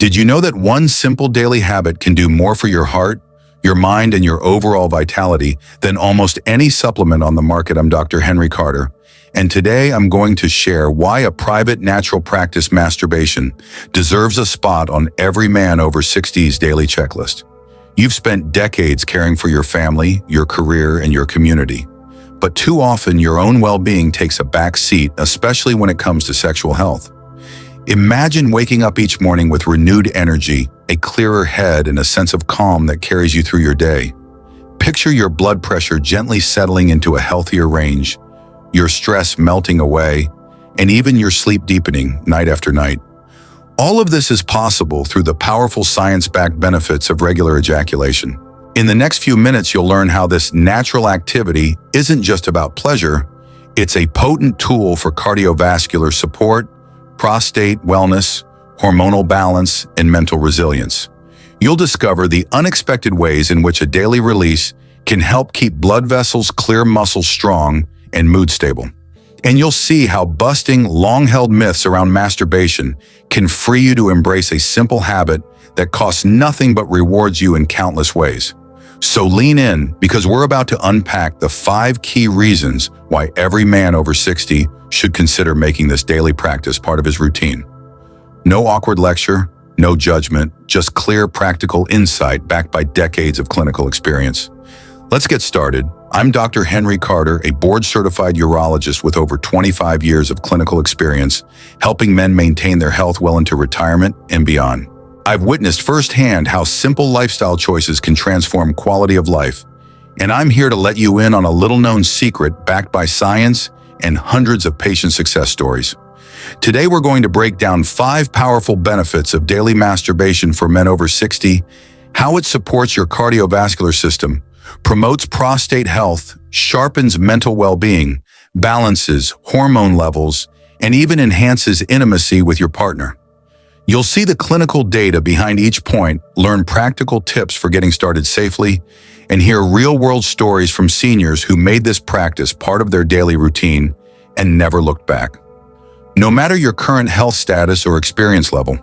Did you know that one simple daily habit can do more for your heart, your mind, and your overall vitality than almost any supplement on the market? I'm Dr. Henry Carter, and today I'm going to share why a private natural practice masturbation deserves a spot on every man over 60's daily checklist. You've spent decades caring for your family, your career, and your community. But too often, your own well-being takes a back seat, especially when it comes to sexual health. Imagine waking up each morning with renewed energy, a clearer head, and a sense of calm that carries you through your day. Picture your blood pressure gently settling into a healthier range, your stress melting away, and even your sleep deepening night after night. All of this is possible through the powerful science-backed benefits of regular ejaculation. In the next few minutes, you'll learn how this natural activity isn't just about pleasure, it's a potent tool for cardiovascular support, prostate wellness, hormonal balance, and mental resilience. You'll discover the unexpected ways in which a daily release can help keep blood vessels clear, muscles strong, and mood stable. And you'll see how busting long-held myths around masturbation can free you to embrace a simple habit that costs nothing but rewards you in countless ways. So lean in, because we're about to unpack the 5 key reasons why every man over 60 should consider making this daily practice part of his routine. No awkward lecture, no judgment, just clear, practical insight backed by decades of clinical experience. Let's get started. I'm Dr. Henry Carter, a board-certified urologist with over 25 years of clinical experience, helping men maintain their health well into retirement and beyond. I've witnessed firsthand how simple lifestyle choices can transform quality of life, and I'm here to let you in on a little-known secret backed by science and hundreds of patient success stories. Today, we're going to break down 5 powerful benefits of daily masturbation for men over 60, how it supports your cardiovascular system, promotes prostate health, sharpens mental well-being, balances hormone levels, and even enhances intimacy with your partner. You'll see the clinical data behind each point, learn practical tips for getting started safely, and hear real-world stories from seniors who made this practice part of their daily routine and never looked back. No matter your current health status or experience level,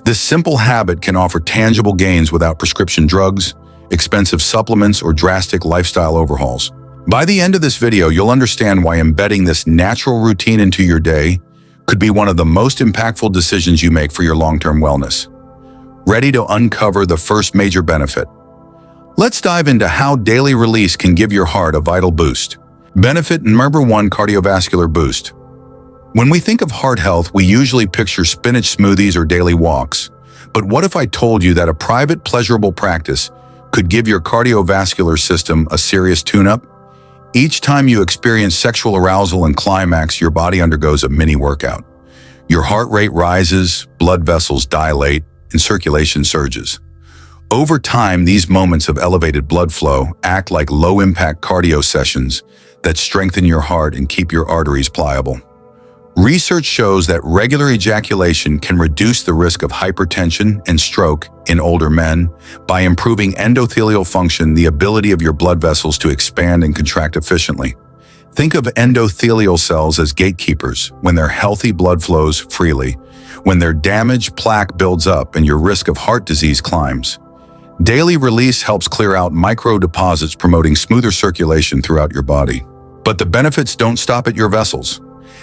this simple habit can offer tangible gains without prescription drugs, expensive supplements, or drastic lifestyle overhauls. By the end of this video, you'll understand why embedding this natural routine into your day could be one of the most impactful decisions you make for your long-term wellness. Ready to uncover the first major benefit? Let's dive into how daily release can give your heart a vital boost. Benefit number 1, cardiovascular boost. When we think of heart health, we usually picture spinach smoothies or daily walks. But what if I told you that a private, pleasurable practice could give your cardiovascular system a serious tune-up? Each time you experience sexual arousal and climax, your body undergoes a mini workout. Your heart rate rises, blood vessels dilate, and circulation surges. Over time, these moments of elevated blood flow act like low-impact cardio sessions that strengthen your heart and keep your arteries pliable. Research shows that regular ejaculation can reduce the risk of hypertension and stroke in older men by improving endothelial function, the ability of your blood vessels to expand and contract efficiently. Think of endothelial cells as gatekeepers. When their healthy, blood flows freely. When their damaged, plaque builds up and your risk of heart disease climbs. Daily release helps clear out micro deposits, promoting smoother circulation throughout your body. But the benefits don't stop at your vessels.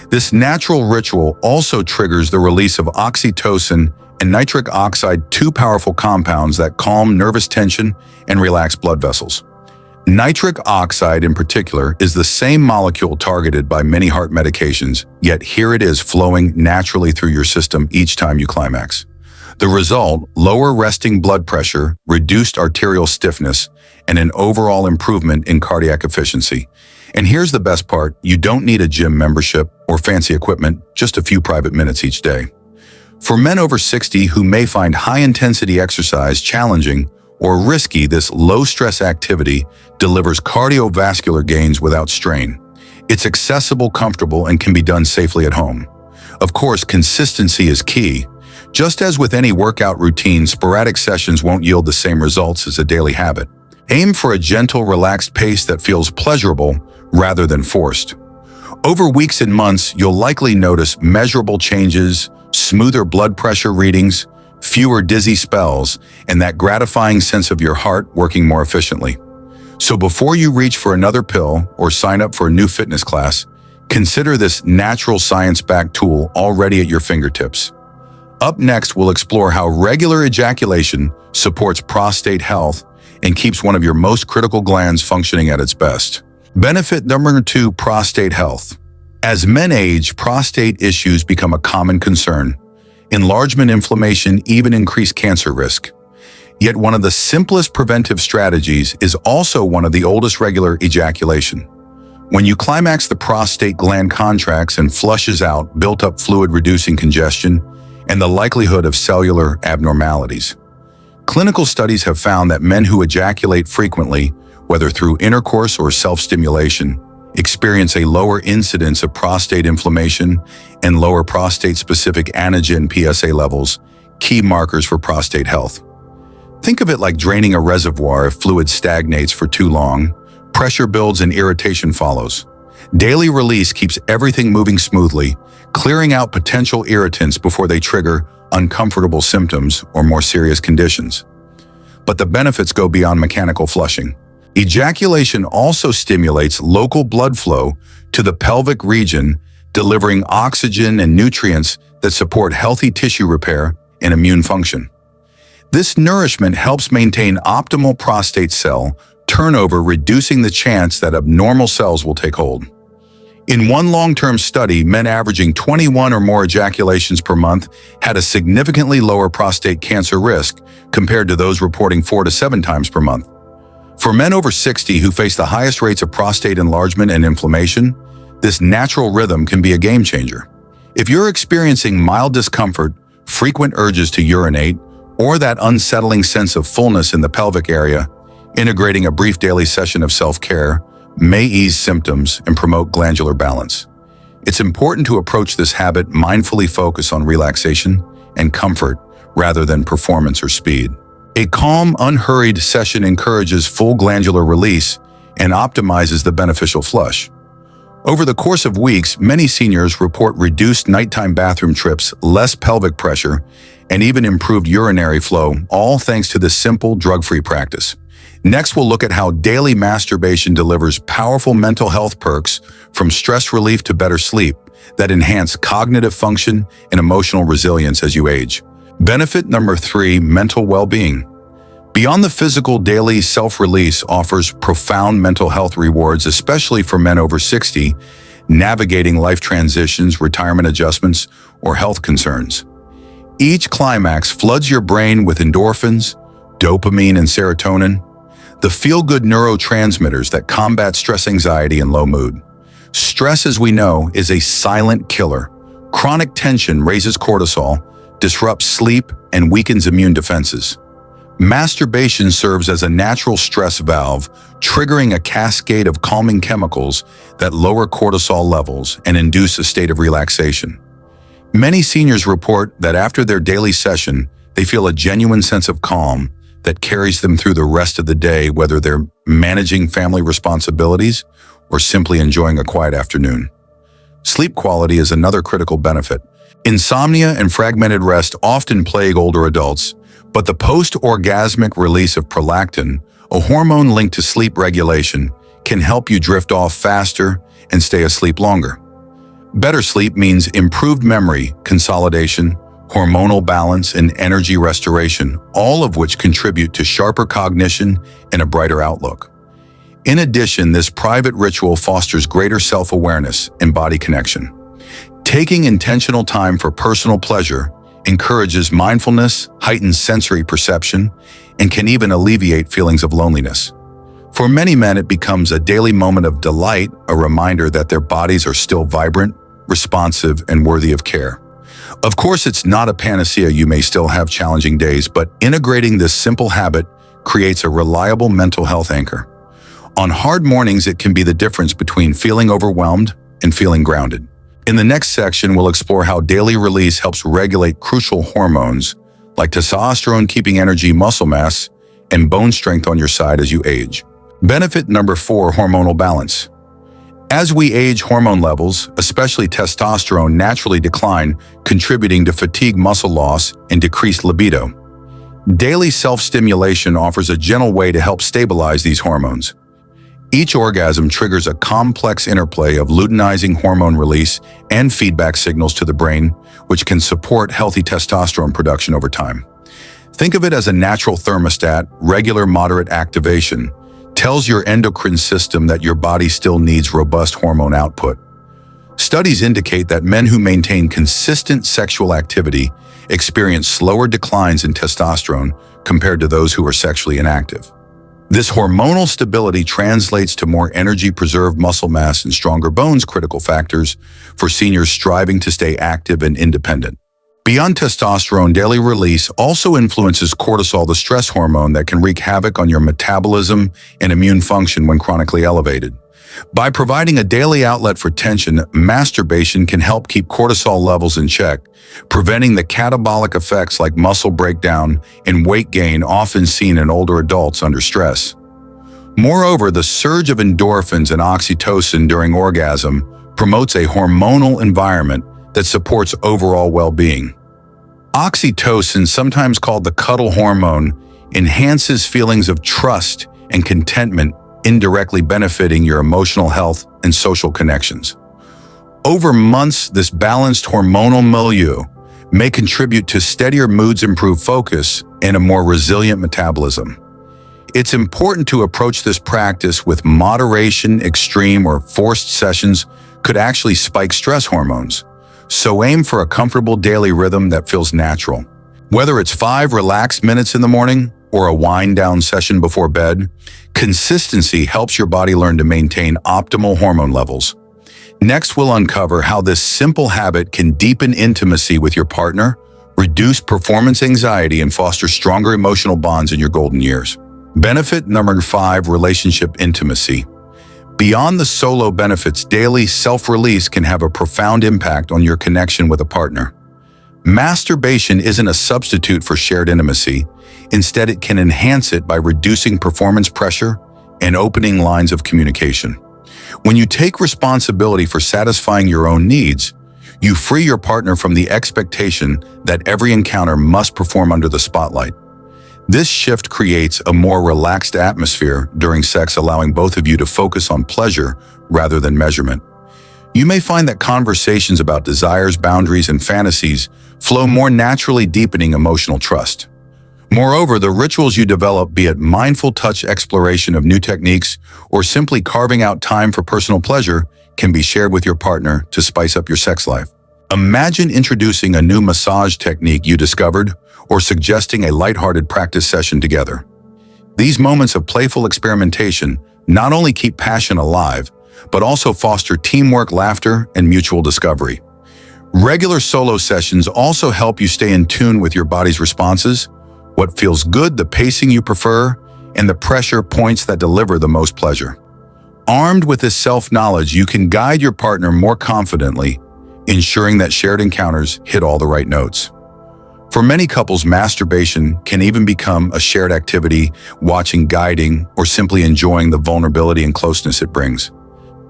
This natural ritual also triggers the release of oxytocin and nitric oxide, 2 powerful compounds that calm nervous tension and relax blood vessels. Nitric oxide, in particular, is the same molecule targeted by many heart medications, yet here it is flowing naturally through your system each time you climax. The result: lower resting blood pressure, reduced arterial stiffness, and an overall improvement in cardiac efficiency. And here's the best part: you don't need a gym membership or fancy equipment, just a few private minutes each day. For men over 60 who may find high-intensity exercise challenging or risky, this low-stress activity delivers cardiovascular gains without strain. It's accessible, comfortable, and can be done safely at home. Of course, consistency is key. Just as with any workout routine, sporadic sessions won't yield the same results as a daily habit. Aim for a gentle, relaxed pace that feels pleasurable rather than forced. Over weeks and months, you'll likely notice measurable changes, smoother blood pressure readings, fewer dizzy spells, and that gratifying sense of your heart working more efficiently. So before you reach for another pill or sign up for a new fitness class, consider this natural science-backed tool already at your fingertips. Up next, we'll explore how regular ejaculation supports prostate health and keeps one of your most critical glands functioning at its best. Benefit number 2, prostate health. As men age, prostate issues become a common concern. Enlargement, inflammation even increase cancer risk. Yet one of the simplest preventive strategies is also one of the oldest: regular ejaculation. When you climax, the prostate gland contracts and flushes out built-up fluid, reducing congestion and the likelihood of cellular abnormalities. Clinical studies have found that men who ejaculate frequently, whether through intercourse or self-stimulation, experience a lower incidence of prostate inflammation and lower prostate-specific antigen PSA levels, key markers for prostate health. Think of it like draining a reservoir. If fluid stagnates for too long, pressure builds and irritation follows. Daily release keeps everything moving smoothly, clearing out potential irritants before they trigger uncomfortable symptoms or more serious conditions. But the benefits go beyond mechanical flushing. Ejaculation also stimulates local blood flow to the pelvic region, delivering oxygen and nutrients that support healthy tissue repair and immune function. This nourishment helps maintain optimal prostate cell turnover, reducing the chance that abnormal cells will take hold. In one long-term study, men averaging 21 or more ejaculations per month had a significantly lower prostate cancer risk compared to those reporting 4 to 7 times per month. For men over 60 who face the highest rates of prostate enlargement and inflammation, this natural rhythm can be a game changer. If you're experiencing mild discomfort, frequent urges to urinate, or that unsettling sense of fullness in the pelvic area, integrating a brief daily session of self-care may ease symptoms and promote glandular balance. It's important to approach this habit mindfully, focus on relaxation and comfort rather than performance or speed. A calm, unhurried session encourages full glandular release and optimizes the beneficial flush. Over the course of weeks, many seniors report reduced nighttime bathroom trips, less pelvic pressure, and even improved urinary flow, all thanks to this simple, drug-free practice. Next, we'll look at how daily masturbation delivers powerful mental health perks, from stress relief to better sleep, that enhance cognitive function and emotional resilience as you age. Benefit number 3, mental well-being. Beyond the physical, daily self-release offers profound mental health rewards, especially for men over 60, navigating life transitions, retirement adjustments, or health concerns. Each climax floods your brain with endorphins, dopamine, and serotonin, the feel-good neurotransmitters that combat stress, anxiety, and low mood. Stress, as we know, is a silent killer. Chronic tension raises cortisol, disrupts sleep, and weakens immune defenses. Masturbation serves as a natural stress valve, triggering a cascade of calming chemicals that lower cortisol levels and induce a state of relaxation. Many seniors report that after their daily session, they feel a genuine sense of calm that carries them through the rest of the day, whether they're managing family responsibilities or simply enjoying a quiet afternoon. Sleep quality is another critical benefit. Insomnia and fragmented rest often plague older adults, but the post-orgasmic release of prolactin, a hormone linked to sleep regulation, can help you drift off faster and stay asleep longer. Better sleep means improved memory, consolidation, hormonal balance, and energy restoration, all of which contribute to sharper cognition and a brighter outlook. In addition, this private ritual fosters greater self-awareness and body connection. Taking intentional time for personal pleasure encourages mindfulness, heightens sensory perception, and can even alleviate feelings of loneliness. For many men, it becomes a daily moment of delight, a reminder that their bodies are still vibrant, responsive, and worthy of care. Of course, it's not a panacea. You may still have challenging days, but integrating this simple habit creates a reliable mental health anchor. On hard mornings, it can be the difference between feeling overwhelmed and feeling grounded. In the next section, we'll explore how daily release helps regulate crucial hormones like testosterone, keeping energy, muscle mass, and bone strength on your side as you age. Benefit number 4, hormonal balance. As we age, hormone levels, especially testosterone, naturally decline, contributing to fatigue, muscle loss, and decreased libido. Daily self-stimulation offers a gentle way to help stabilize these hormones. Each orgasm triggers a complex interplay of luteinizing hormone release and feedback signals to the brain, which can support healthy testosterone production over time. Think of it as a natural thermostat. Regular moderate activation tells your endocrine system that your body still needs robust hormone output. Studies indicate that men who maintain consistent sexual activity experience slower declines in testosterone compared to those who are sexually inactive. This hormonal stability translates to more energy, preserved muscle mass, and stronger bones, critical factors for seniors striving to stay active and independent. Beyond testosterone, daily release also influences cortisol, the stress hormone that can wreak havoc on your metabolism and immune function when chronically elevated. By providing a daily outlet for tension, masturbation can help keep cortisol levels in check, preventing the catabolic effects like muscle breakdown and weight gain often seen in older adults under stress. Moreover, the surge of endorphins and oxytocin during orgasm promotes a hormonal environment that supports overall well-being. Oxytocin, sometimes called the cuddle hormone, enhances feelings of trust and contentment, indirectly benefiting your emotional health and social connections. Over months, this balanced hormonal milieu may contribute to steadier moods, improved focus, and a more resilient metabolism. It's important to approach this practice with moderation. Extreme or forced sessions could actually spike stress hormones, so aim for a comfortable daily rhythm that feels natural. Whether it's 5 relaxed minutes in the morning or a wind-down session before bed, consistency helps your body learn to maintain optimal hormone levels. Next, we'll uncover how this simple habit can deepen intimacy with your partner, reduce performance anxiety, and foster stronger emotional bonds in your golden years. Benefit number 5, relationship intimacy. Beyond the solo benefits, daily self-release can have a profound impact on your connection with a partner. Masturbation isn't a substitute for shared intimacy. Instead, it can enhance it by reducing performance pressure and opening lines of communication. When you take responsibility for satisfying your own needs, you free your partner from the expectation that every encounter must perform under the spotlight. This shift creates a more relaxed atmosphere during sex, allowing both of you to focus on pleasure rather than measurement. You may find that conversations about desires, boundaries, and fantasies flow more naturally, deepening emotional trust. Moreover, the rituals you develop, be it mindful touch, exploration of new techniques, or simply carving out time for personal pleasure, can be shared with your partner to spice up your sex life. Imagine introducing a new massage technique you discovered, or suggesting a lighthearted practice session together. These moments of playful experimentation not only keep passion alive, but also foster teamwork, laughter, and mutual discovery. Regular solo sessions also help you stay in tune with your body's responses, what feels good, the pacing you prefer, and the pressure points that deliver the most pleasure. Armed with this self-knowledge, you can guide your partner more confidently, ensuring that shared encounters hit all the right notes. For many couples, masturbation can even become a shared activity, watching, guiding, or simply enjoying the vulnerability and closeness it brings.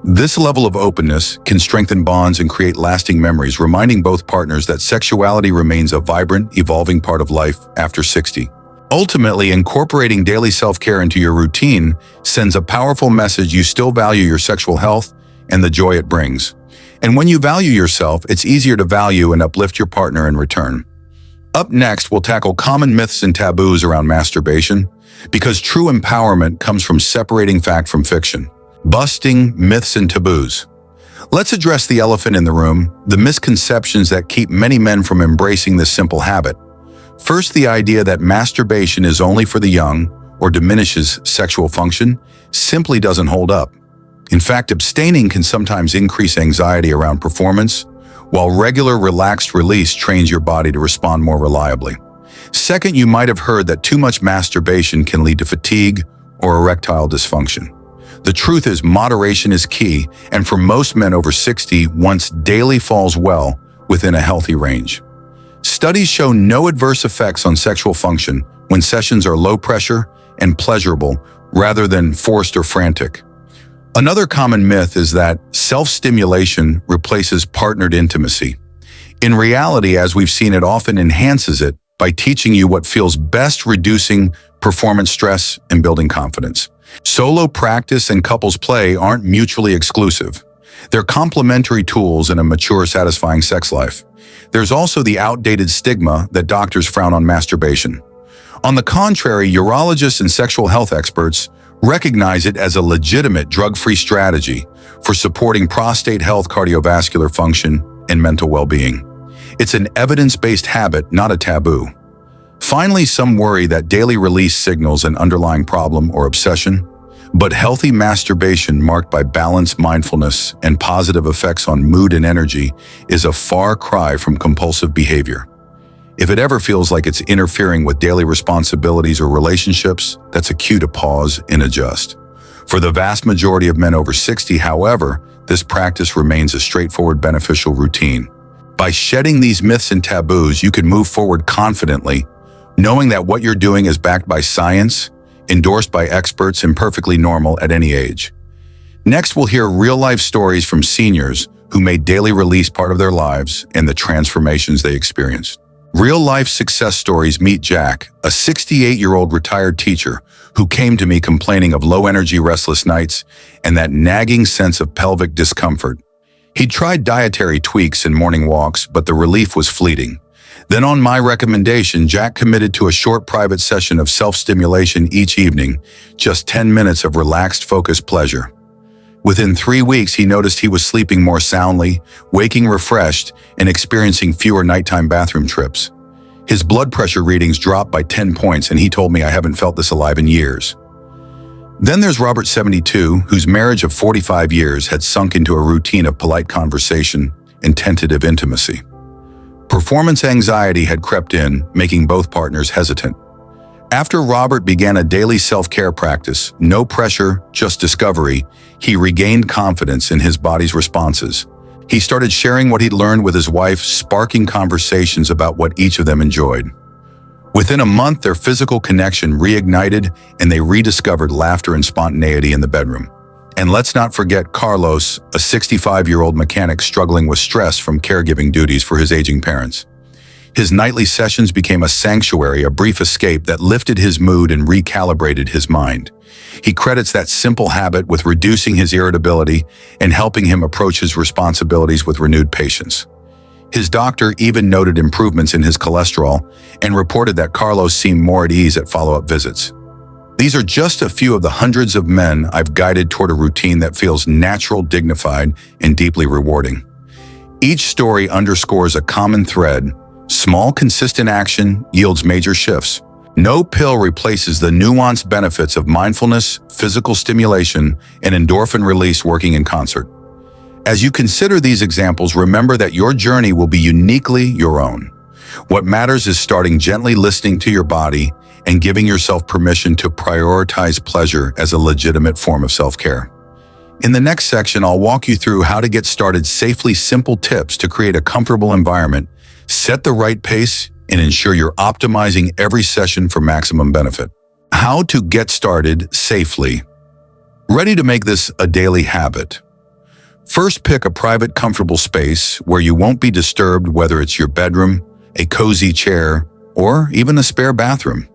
This level of openness can strengthen bonds and create lasting memories, reminding both partners that sexuality remains a vibrant, evolving part of life after 60. Ultimately, incorporating daily self-care into your routine sends a powerful message: you still value your sexual health and the joy it brings. And when you value yourself, it's easier to value and uplift your partner in return. Up next, we'll tackle common myths and taboos around masturbation, because true empowerment comes from separating fact from fiction. Busting myths and taboos. Let's address the elephant in the room, the misconceptions that keep many men from embracing this simple habit. First, the idea that masturbation is only for the young or diminishes sexual function simply doesn't hold up. In fact, abstaining can sometimes increase anxiety around performance, while regular relaxed release trains your body to respond more reliably. Second, you might have heard that too much masturbation can lead to fatigue or erectile dysfunction. The truth is, moderation is key, and for most men over 60, once daily falls well within a healthy range. Studies show no adverse effects on sexual function when sessions are low pressure and pleasurable rather than forced or frantic. Another common myth is that self-stimulation replaces partnered intimacy. In reality, as we've seen, it often enhances it by teaching you what feels best, reducing performance stress and building confidence. Solo practice and couples play aren't mutually exclusive. They're complementary tools in a mature, satisfying sex life. There's also the outdated stigma that doctors frown on masturbation. On the contrary, urologists and sexual health experts recognize it as a legitimate drug-free strategy for supporting prostate health, cardiovascular function, and mental well-being. It's an evidence-based habit, not a taboo. Finally, some worry that daily release signals an underlying problem or obsession, but healthy masturbation marked by balance, mindfulness, and positive effects on mood and energy is a far cry from compulsive behavior. If it ever feels like it's interfering with daily responsibilities or relationships, that's a cue to pause and adjust. For the vast majority of men over 60, however, this practice remains a straightforward, beneficial routine. By shedding these myths and taboos, you can move forward confidently, knowing that what you're doing is backed by science, endorsed by experts, and perfectly normal at any age. Next, we'll hear real-life stories from seniors who made daily release part of their lives and the transformations they experienced. Real-life success stories. Meet Jack, a 68-year-old retired teacher who came to me complaining of low-energy, restless nights and that nagging sense of pelvic discomfort. He'd tried dietary tweaks and morning walks, but the relief was fleeting. Then, on my recommendation, Jack committed to a short private session of self-stimulation each evening, just 10 minutes of relaxed, focused pleasure. Within 3 weeks, he noticed he was sleeping more soundly, waking refreshed, and experiencing fewer nighttime bathroom trips. His blood pressure readings dropped by 10 points, and he told me, "I haven't felt this alive in years." Then there's Robert, 72, whose marriage of 45 years had sunk into a routine of polite conversation and tentative intimacy. Performance anxiety had crept in, making both partners hesitant. After Robert began a daily self-care practice, no pressure, just discovery, he regained confidence in his body's responses. He started sharing what he'd learned with his wife, sparking conversations about what each of them enjoyed. Within a month, their physical connection reignited, and they rediscovered laughter and spontaneity in the bedroom. And let's not forget Carlos, a 65-year-old mechanic struggling with stress from caregiving duties for his aging parents. His nightly sessions became a sanctuary, a brief escape that lifted his mood and recalibrated his mind. He credits that simple habit with reducing his irritability and helping him approach his responsibilities with renewed patience. His doctor even noted improvements in his cholesterol and reported that Carlos seemed more at ease at follow-up visits. These are just a few of the hundreds of men I've guided toward a routine that feels natural, dignified, and deeply rewarding. Each story underscores a common thread. Small, consistent action yields major shifts. No pill replaces the nuanced benefits of mindfulness, physical stimulation, and endorphin release working in concert. As you consider these examples, remember that your journey will be uniquely your own. What matters is starting gently, listening to your body, and giving yourself permission to prioritize pleasure as a legitimate form of self-care. In the next section, I'll walk you through how to get started safely, simple tips to create a comfortable environment, set the right pace, and ensure you're optimizing every session for maximum benefit. How to get started safely. Ready to make this a daily habit? First, pick a private, comfortable space where you won't be disturbed, whether it's your bedroom, a cozy chair, or even a spare bathroom.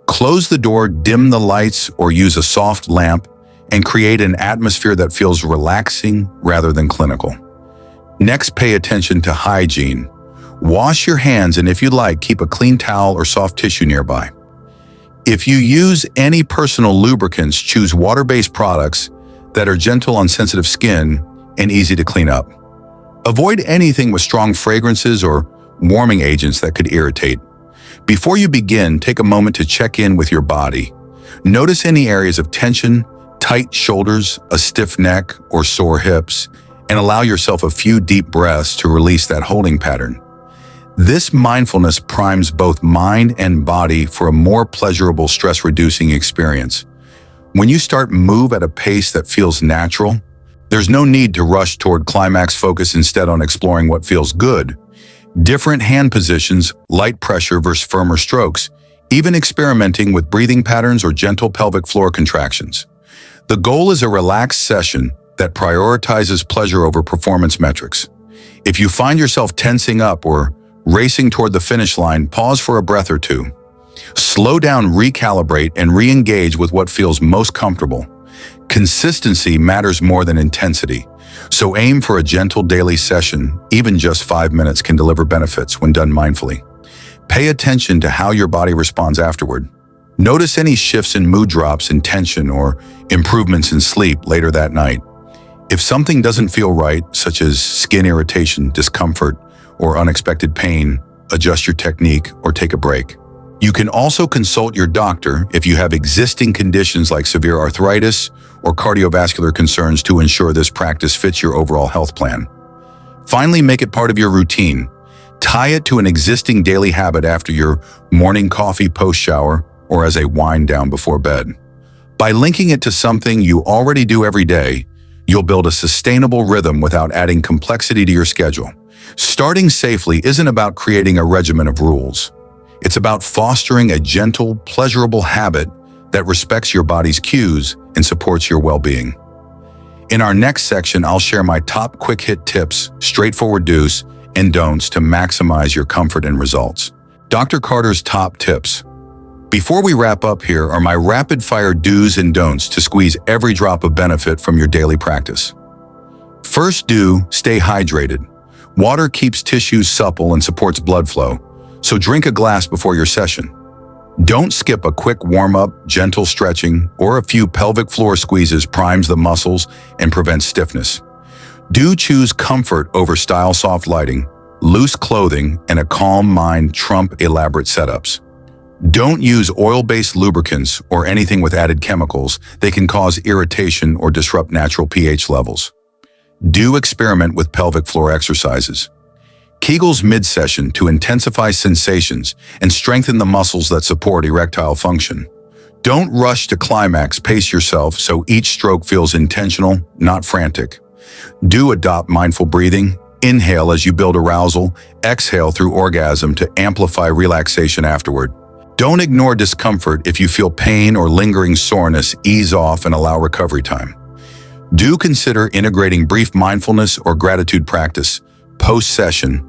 Close the door, dim the lights, or use a soft lamp, and create an atmosphere that feels relaxing rather than clinical. Next, pay attention to hygiene. Wash your hands, and if you like, keep a clean towel or soft tissue nearby. If you use any personal lubricants, choose water-based products that are gentle on sensitive skin and easy to clean up. Avoid anything with strong fragrances or warming agents that could irritate. Before you begin, take a moment to check in with your body. Notice any areas of tension, tight shoulders, a stiff neck, or sore hips, and allow yourself a few deep breaths to release that holding pattern. This mindfulness primes both mind and body for a more pleasurable, stress-reducing experience. When you start, move at a pace that feels natural. There's no need to rush toward climax. Focus instead on exploring what feels good. Different hand positions, light pressure versus firmer strokes, even experimenting with breathing patterns or gentle pelvic floor contractions. The goal is a relaxed session that prioritizes pleasure over performance metrics. If you find yourself tensing up or racing toward the finish line, pause for a breath or two. Slow down, recalibrate, and re-engage with what feels most comfortable. Consistency matters more than intensity, so aim for a gentle daily session. Even just 5 minutes can deliver benefits when done mindfully. Pay attention to how your body responds afterward. Notice any shifts in mood drops in tension or improvements in sleep later that night. If something doesn't feel right, such as skin irritation, discomfort, or unexpected pain, adjust your technique or take a break. You can also consult your doctor if you have existing conditions like severe arthritis or cardiovascular concerns to ensure this practice fits your overall health plan. Finally, make it part of your routine. Tie it to an existing daily habit after your morning coffee post-shower or as a wind down before bed. By linking it to something you already do every day, you'll build a sustainable rhythm without adding complexity to your schedule. Starting safely isn't about creating a regimen of rules. It's about fostering a gentle, pleasurable habit that respects your body's cues and supports your well-being. In our next section, I'll share my top quick-hit tips, straightforward do's and don'ts to maximize your comfort and results. Dr. Carter's top tips. Before we wrap up, here are my rapid-fire do's and don'ts to squeeze every drop of benefit from your daily practice. First do, stay hydrated. Water keeps tissues supple and supports blood flow, so drink a glass before your session. Don't skip a quick warm-up, gentle stretching, or a few pelvic floor squeezes primes the muscles and prevents stiffness. Do choose comfort over style. Soft lighting, loose clothing, and a calm mind trump elaborate setups. Don't use oil-based lubricants or anything with added chemicals. They can cause irritation or disrupt natural pH levels. Do experiment with pelvic floor exercises. Kegels mid-session to intensify sensations and strengthen the muscles that support erectile function. Don't rush to climax. Pace yourself so each stroke feels intentional, not frantic. Do adopt mindful breathing. Inhale as you build arousal, exhale through orgasm to amplify relaxation afterward. Don't ignore discomfort. If you feel pain or lingering soreness, ease off and allow recovery time. Do consider integrating brief mindfulness or gratitude practice post-session.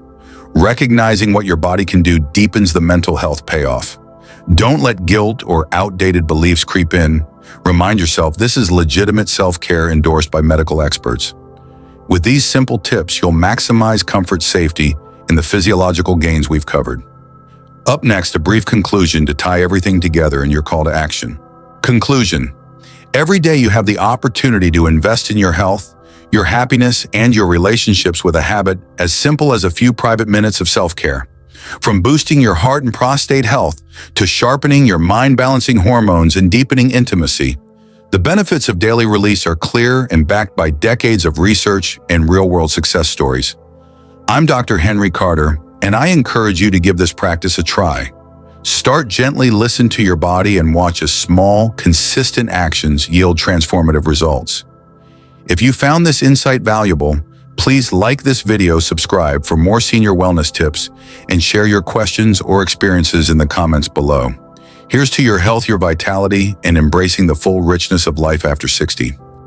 Recognizing what your body can do deepens the mental health payoff. Don't let guilt or outdated beliefs creep in. Remind yourself this is legitimate self-care endorsed by medical experts. With these simple tips, you'll maximize comfort, safety, and the physiological gains we've covered. Up next, a brief conclusion to tie everything together in your call to action. Conclusion. Every day you have the opportunity to invest in your health, your happiness, and your relationships with a habit as simple as a few private minutes of self-care. From boosting your heart and prostate health to sharpening your mind-balancing hormones and deepening intimacy, the benefits of daily release are clear and backed by decades of research and real-world success stories. I'm Dr. Henry Carter, and I encourage you to give this practice a try. Start gently, listen to your body, and watch as small, consistent actions yield transformative results. If you found this insight valuable, please like this video, subscribe for more senior wellness tips, and share your questions or experiences in the comments below. Here's to your health, your vitality, and embracing the full richness of life after 60.